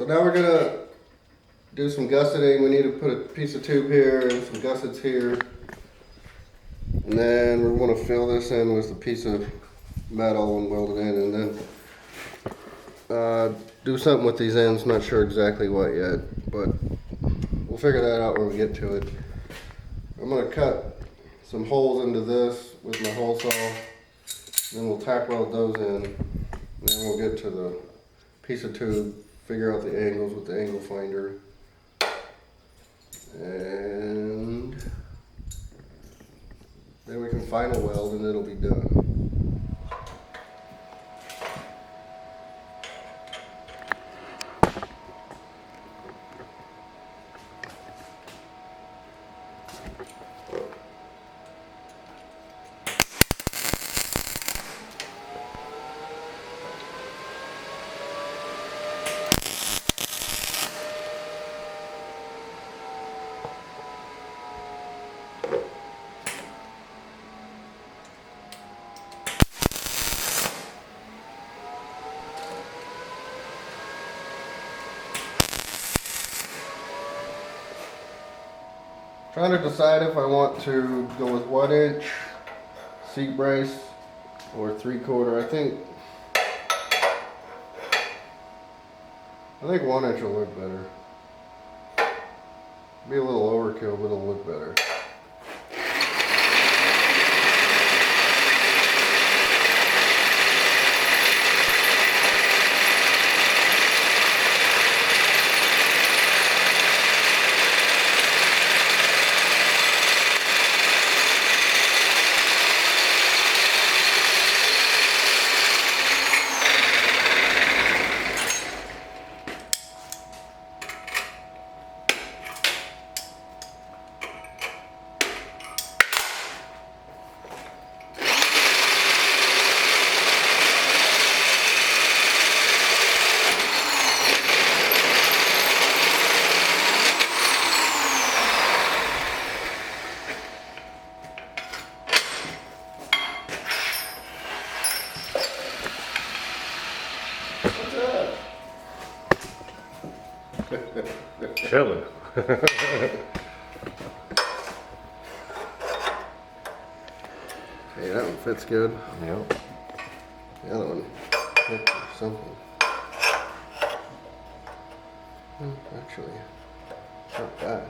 So now we're gonna do some gusseting. We need to put a piece of tube here and some gussets here. And then we're gonna fill this in with a piece of metal and weld it in, and then do something with these ends. Not sure exactly what yet, but we'll figure that out when we get to it. I'm gonna cut some holes into this with my hole saw. Then we'll tack weld those in. And then we'll get to the piece of tube, figure out the angles with the angle finder. And then we can final weld and it'll be done. Trying to decide if I want to go with 1 inch seat brace or 3/4. I think 1 inch will look better. Be a little overkill, but it'll look better. Chilling. Hey, that one fits good. Yep. The other one, something. Actually, it's not bad.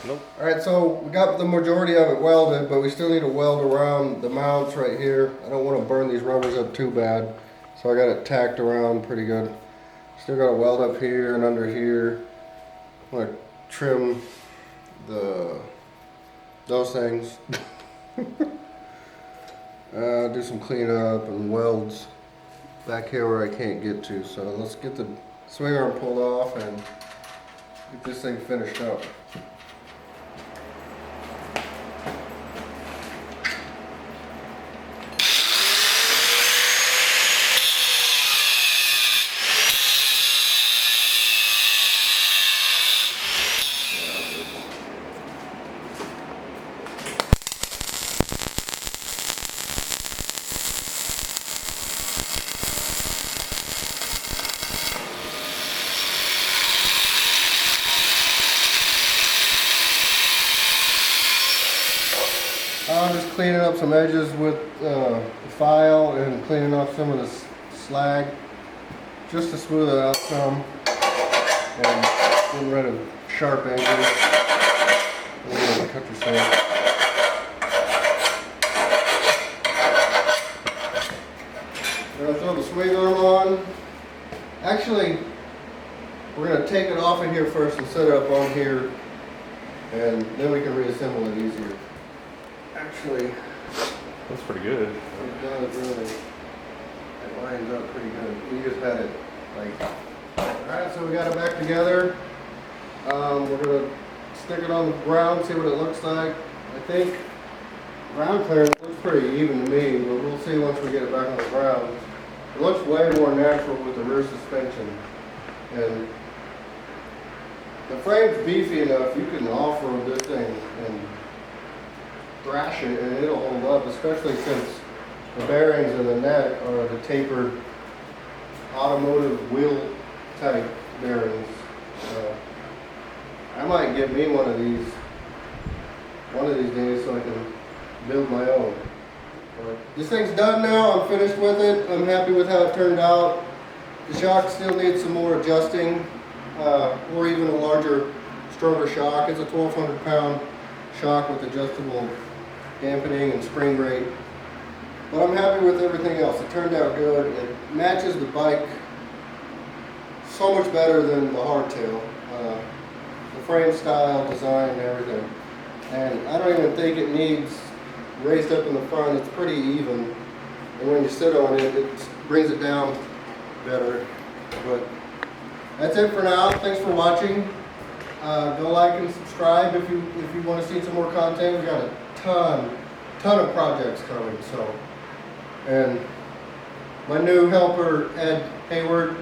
Nope. Alright, so we got the majority of it welded, but we still need to weld around the mounts right here. I don't want to burn these rubbers up too bad, so I got it tacked around pretty good. Still got to weld up here and under here. I'm going to trim those things. Do some cleanup and welds back here where I can't get to. So let's get the swing arm pulled off and get this thing finished up. I'm just cleaning up some edges with the file and cleaning off some of the slag just to smooth it out some and getting rid of sharp edges. Cut yourself. We're going to throw the swing arm on. Actually, we're going to take it off of here first and set it up on here, and then we can reassemble it easier. Actually, That's pretty good. it does really. It lines up pretty good. We just had it like. Alright, so we got it back together. We're gonna stick it on the ground, see what it looks like. I think ground clearance looks pretty even to me, but we'll see once we get it back on the ground. It looks way more natural with the rear suspension. And the frame's beefy enough, you can off-road this thing and thrash it and it'll hold up, especially since the bearings in the neck are the tapered automotive wheel type bearings. I might get me one of these days so I can build my own. But this thing's done now, I'm finished with it, I'm happy with how it turned out. The shock still needs some more adjusting, or even a larger, stronger shock. It's a 1,200 pound shock with adjustable dampening and spring rate. But I'm happy with everything else. It turned out good. It matches the bike so much better than the hardtail. The frame style, design, and everything. And I don't even think it needs raised up in the front. It's pretty even. And when you sit on it, it brings it down better. But that's it for now. Thanks for watching. Go like and subscribe if you want to see some more content. We got a ton of projects coming. So, and my new helper Ed Hayward,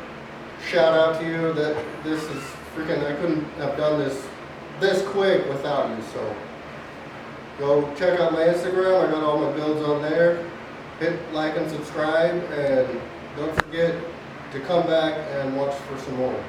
shout out to you. That this is freaking. I couldn't have done this quick without you. So go check out my Instagram. I got all my builds on there. Hit like and subscribe, and don't forget to come back and watch for some more.